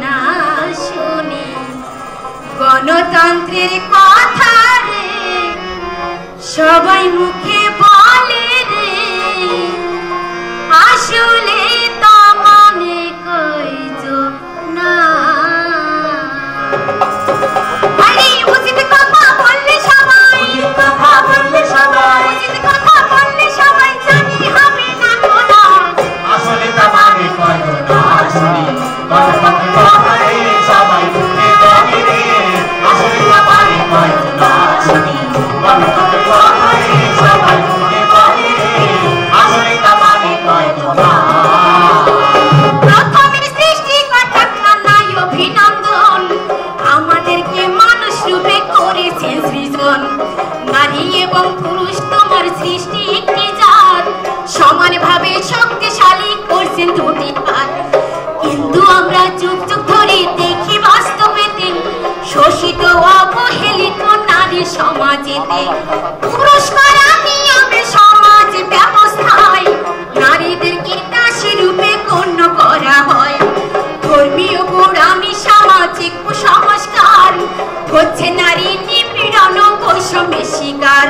না শুনি গণতন্ত্রের কথা রে সবাই মুখে বলে রে আসলে তা মানে কইছো না আরে উচিত কথা বললে সবাই উচিত কথা বললে সবাই জানি হবে না কোনা আসলে তা মানে কইছো না শুনি গণতন্ত্রের কথা রে সবাই মুখে বলে রে আসলে তা মানে কইছো না শুনি গণতন্ত্রের কথা রে সবাই মুখে বলে রে আসলে তা মানে কইছো না প্রথমের সৃষ্টিকর্তা জানাই অভিনন্দন আমাদেরকে মানুষ রূপে করেছেন সৃজন নারী এবং পুরুষ তোমার সৃষ্টি একটি জাত সমানভাবে শক্তিশালী করছেন দুটি হাত কিন্তু আমরা যুগ যুগ ধরে দেখি বাস্তবেতে শোষিত অবহেলিত নারী সমাজেতে পুরুষ করা নিয়মে সমাজ ব্যবস্থায় নারীদেরকে দাসী রূপে গণ্য করা হয় ধর্মীয় গোড়ামি সামাজিক কুসংস্কার হচ্ছে নারী নিপীড়ন বৈষম্যের শিকার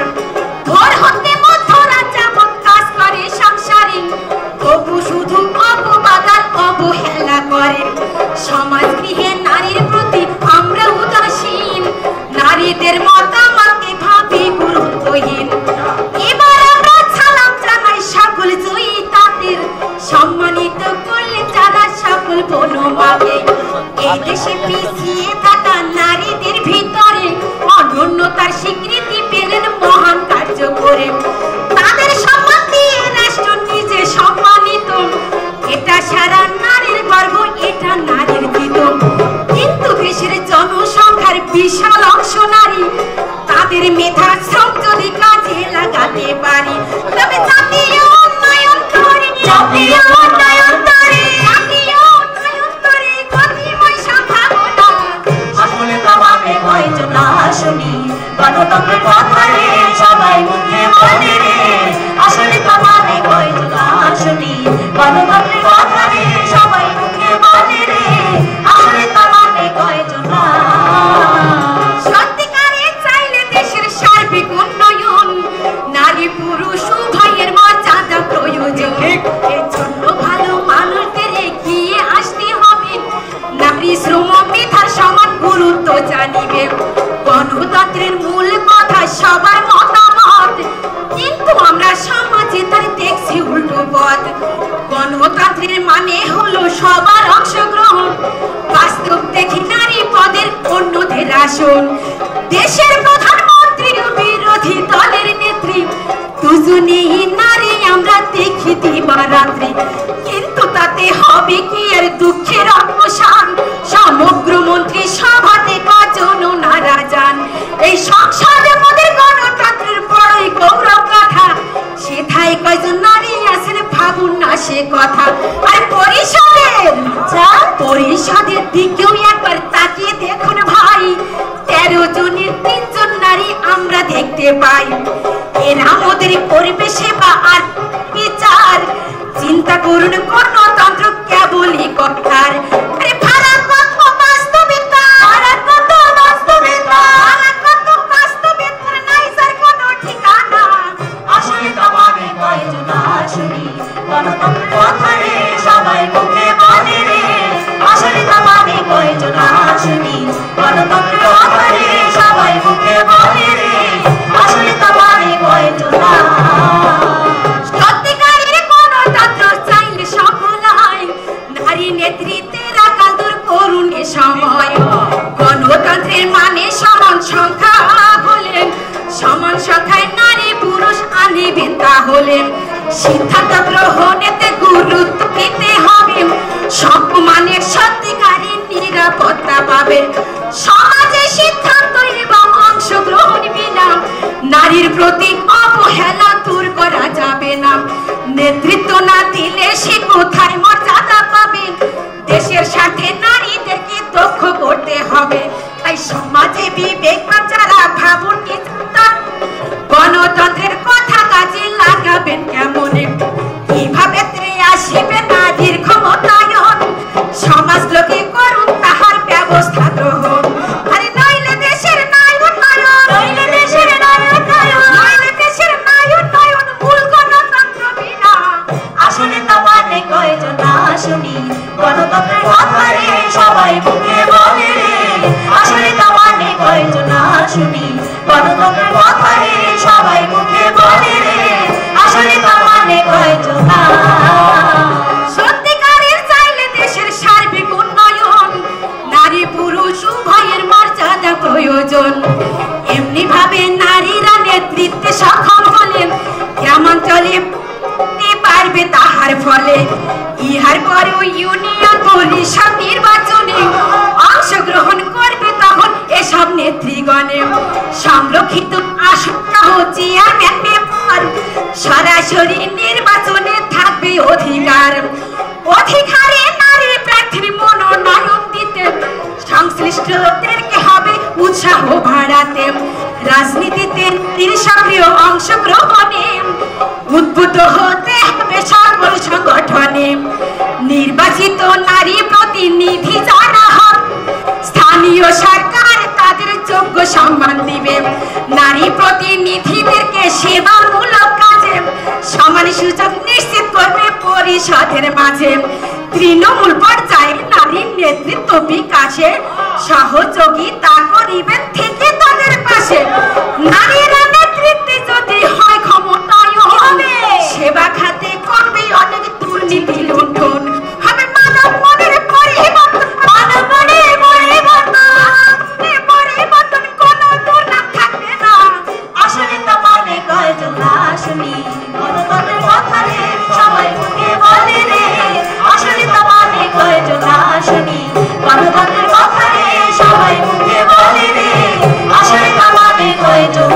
ভোর হতে মধ্যরাত যাবৎ কাজ করে সংসারে তবু শুধু অপবাদ আর অবহেলা করে সমাজ গৃহে নারীর প্রতি আমরা উদাসীন নারীদের মতামতকে ভাবি গুরুত্বহীন এবার আমরা সালাম জানাই সকল জয়ী তাদের সম্মানিত করলে যারা সকল বনমাকে এই দেশে পিছিয়ে থাকা নারীদের ভিতরে অনন্যতার স্বীকৃতি পেলেন মহান কার্য করে তাদের সম্মান দিয়ে রাষ্ট্র নিজে সম্মানিত এটা সারা নারীর গর্ব এটা নারীর কৃত কিন্তু দেশের জনসংখ্যার বিশাল অংশ নারী তাদের মেধা শ্রম যদি কাজে লাগাতে পারি তবে জাতীয় উন্নয়ন করে জাতীয় উন্নয়ন করে জাতীয় উন্নয়ন করে গতিময় সম্ভাবনা আসলে তা মানে কইছো না শুনি গণতন্ত্রের কথা রে সবাই মুখে বলে রে আসলে তা মানে কইছো না শুনি গণতন্ত্রের কথা রে সবাই মুখে বলে রে আসলে তা মানে কইছো না সত্যিকারে চাইলে দেশের সার্বিক উন্নয়ন নারী পুরুষ উভয়ের মর্যাদা প্রয়োজন এর জন্য ভালো মানুষদের এগিয়ে আসতে হবে নারী শ্রম মেধার সমান গুরুত্ব জানিবে গণতন্ত্রের মূল কথা সবার মতামত কিন্তু আমরা সমাজে তাই দেখছি উল্টো পথ গণতন্ত্রের মানে হলো সবার অংশগ্রহণ বাস্তব দেখি নারী পদের অন্যদের আসন দেশের প্রধানমন্ত্রী ও বিরোধী দলের নেত্রী দুজনেই নারী আমরা দেখি দিবারাত্রি কিন্তু তাতে হবে কি এর দুঃখের অবসান সমগ্র মন্ত্রী সভাতে কজন নারা যান এই সংসদে মোদের গণতন্ত্রের বড়ই গৌরব কথা সেথায় কয়জন নারী আছেন ভাবুন না সে কথা আর পরিষদের দিকেও একবার তাকিয়ে দেখুন ভাই 13 জনের 3 জন নারী আমরা দেখতে পাই এরা আমাদের করবে সেবা আর বিচার চিন্তা করুন গণতন্ত্র কেবলই কথার আরে ভাড়া কত বাস্তবিকতা ভাড়া কত বাস্তবিকতা ভাড়া কত বাস্তবিকতা নাই স্যার কোনো ঠিকানা আসলে তা মানে কইছো না শুনি গণতন্ত্রের কথা রে সবাই মুখে বলে রে আসলে তা মানে কইছো না শুনি গণতন্ত্রের কথা রে সবাই মুখে বলে রে আসলে তা মানে কইছো না সত্যিকারের গণতন্ত্র চাইলে সফল হয় নারী নেতৃত্বে রাখা দূর করুন এ সময় গণতন্ত্রের মানে সমান সংখ্যা হলেন সমান সংখ্যায় নারী পুরুষ আনিবেন তাহলে সিদ্ধান্ত গ্রহণেতে গুরুত্ব দিতে হবে সম্মানের সত্যিকারের নিরাপত্তা পাবেন সমাজে সিদ্ধান্ত এবং অংশগ্রহণ বিনা নারীর প্রতি অবহেলা দূর করা যাবে না নেতৃত্ব না দিলে সে কোথায় মর্যাদা পাবে দেশের সাথে নারীদেরকে দক্ষ করতে হবে তাই সমাজে বিবেকবান যারা ভাবুন গণতন্ত্রের কথা কাজে লাগাবেন কেমনে কিভাবে আসবে নারীর ক্ষমতায়ন সমাজ লোকে করুন কয়জনা সত্যিকারের চাইলে দেশের সার্বিক উন্নয়ন নারী পুরুষ উভয়ের মর্যাদা প্রয়োজন এমনি ভাবে নারীরা নেতৃত্বে সক্ষম হলে গ্রামাঞ্চলে পারবে তাহার ফলে ইহার পরেও ইউনিয়ন পরিষদ নির্বাচনে অংশগ্রহণ করবে তখন এসব নেত্রীগণে সংরক্ষিত আশঙ্কা চেয়ারম্যান মেম্বার সরাসরি নির্বাচনে থাকবে অধিকারে নারী প্রার্থীর মনোনয়ন দিতে সংশ্লিষ্টদেরকে হবে উৎসাহ বাড়াতে রাজনীতিতে সক্রিয় অংশগ্রহণে উদ্বুদ্ধ হতে হবে সকল সংগঠনে নির্বাচিত নারী প্রতিনিধি যারা হন স্থানীয় সরকার তাদের যোগ্য সম্মান দিবে নারী প্রতিনিধিদেরকে সেবামূলক কাজে সমান সুযোগ নিশ্চিত করবে পরিষদের মাঝে তৃণমূল পর্যায়ে নারীর নেতৃত্ব বিকাশে সহযোগিতা করিবেন থেকে তাদের পাশে নারীরা নেতৃত্বে যদি হয় ক্ষমতায় হবে সেবা খাতে করবে অনেক দুর্নীতি লুণ্ঠন হবে মানব মনের পরিবর্তন কোনো দুর্নাম থাকবে না আসলে তো মানে কয়জন আসনি গণতন্ত্রের কথা রে সবাই মুখে বলে রে আসলে তো মানে কয়জন আসনি গণতন্ত্রের কথা রে সবাই মুখে বলে রে আসলে তো মানে কয়জন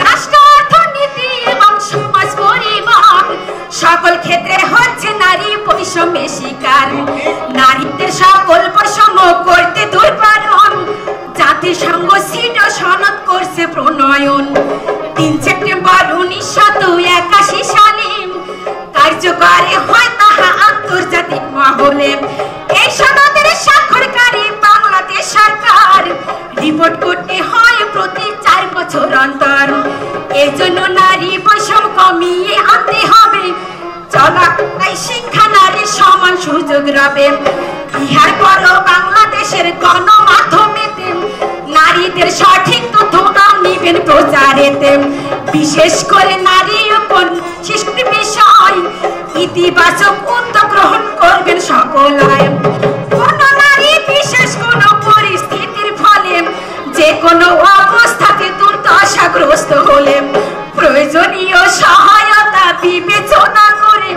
রাষ্ট্র অর্থনীতি এবং সমাজ পরিবার সকল ক্ষেত্রে হচ্ছে নারী বৈষম্যের শিকার নারীদের সকল বৈষম্য করতে দুর্বারণ জাতিসংঘ সিডো সনদ করছে প্রণয়ন 3 সেপ্টেম্বর 1981 সালে কার্যকরী হয় তাহা আন্তর্জাতিক মহলে এই সনদের স্বাক্ষরকারী বাংলাদেশ সরকার রিপোর্ট করতে হয় প্রতি 4 বছর অন্তর এজন্য নারী বৈষম্য কমিয়ে আনতে হবে চলাকায় শিক্ষা নারীর সমান সুযোগ রবে ইহার পরও বাংলাদেশের গণমাধ্যমেতে নারীদের সঠিক তথ্য নিবেন প্রচারেতে বিশেষ করে নারী উপর সৃষ্টি বিষয় ইতিবাচক উদ্যোগ গ্রহণ করবেন সকলায় কোন নারী বিশেষ কোন পরিস্থিতির ফলে যে কোনো অবস্থাতে দুর্দশাগ্রস্ত হলে প্রয়োজনীয় সহায়তা বিবেচনা করে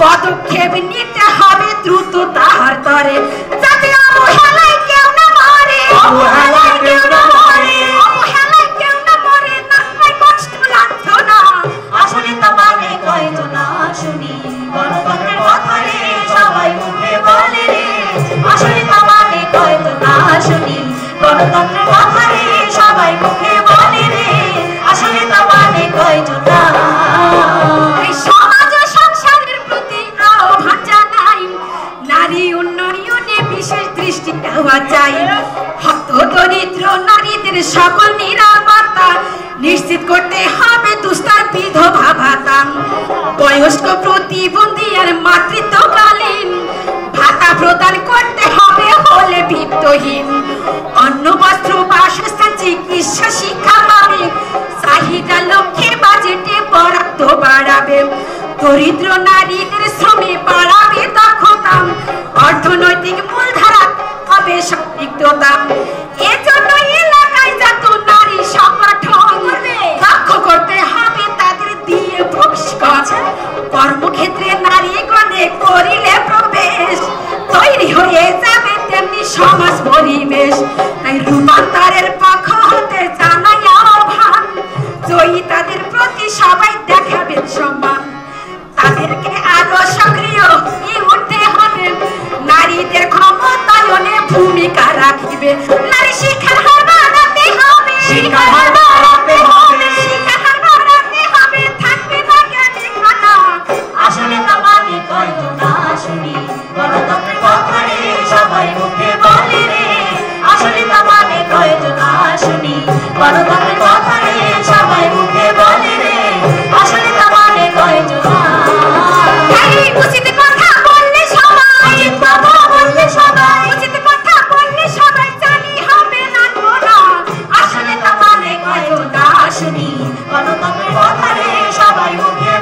পদক্ষেপ নিতে হবে দ্রুত তাহার তরে যাতে অবহেলায় কেউ না মরে অবহেলায় কেউ না মরে অবহেলায় কেউ না মরে না কষ্ট লাগতো না আসলে তো মানে কয়জন শুনি গণতন্ত্রের কথা রে সবাই মুখে বলে রে আসলে তো মানে কয়জন শুনি গণতন্ত্রের কথা রে সবাই মুখে বলে রে আসলে তো মানে কয়জন এই সমাজ ও সংসারের প্রতি আহ্বান জানাই নারী উন্নয়নে বিশেষ দৃষ্টি দেওয়া চাই হত দরিদ্র নারীদের সকল নিরাপত্তা নিশ্চিত করতে হবে দুস্তার বিধবা ভাতা বয়স্ক প্রতিবন্ধী আর মাতৃত্বকালীন ভাতা প্রদান করতে হবে হলে বিত্তহীন অন্ন বস্ত্র বাসস্থান চিকিৎসা শিক্ষা পাবে চাহিদা লক্ষ্যে বাজেটে বরাদ্দ বাড়াবে দরিদ্র নারীদের শ্রমে বাড়াবে দক্ষতা অর্থনৈতিক মূলধারা হবে সম্পৃক্ততা এজন্য এলাকায় যত নারী সংগঠন দক্ষ করতে হবে তাদের দিয়ে ভবিষ্যৎ কর্মক্ষেত্রে নারীগণে করিলে প্রবেশ তৈরি হয়ে যাবে তেমনি সমাজ পরিবেশ তাই রূপান্তরের পক্ষ হতে জানাই আহ্বান জয়ী তাদের প্রতি সবাই দেখাবেন সম্মান তাদেরকে আরো সক্রিয় হয়ে উঠতে হবে নারীদের ক্ষমতায়নে ভূমিকা রাখবে নারী শিক্ষার হার বাড়াতে হবে শিক্ষার হার বাড়াতে হবে শিক্ষার হার বাড়াতে হবে থাকবে না জ্ঞানী খানা আসলে তো মানে কয়জন শুনি গণতন্ত্রের কথা রে সবাই মুখে বলে রে আসলে তো মানে কয়জন শুনি গণতন্ত্রের কথা রে সবাই মুখে বলে রে আসলে তো মানে কয়জন উচিত কথা বললে সবাই উচিত কথা বললে সবাই উচিত কথা বললে সবাই জানি হবে না গোনা আসলে তো মানে কয়জন শুনি গণতন্ত্রের কথা রে সবাই মুখে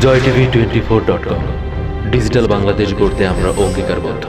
জয় টিভি 24.com ডিজিটাল বাংলাদেশ গড়তে আমরা অঙ্গীকারবদ্ধ।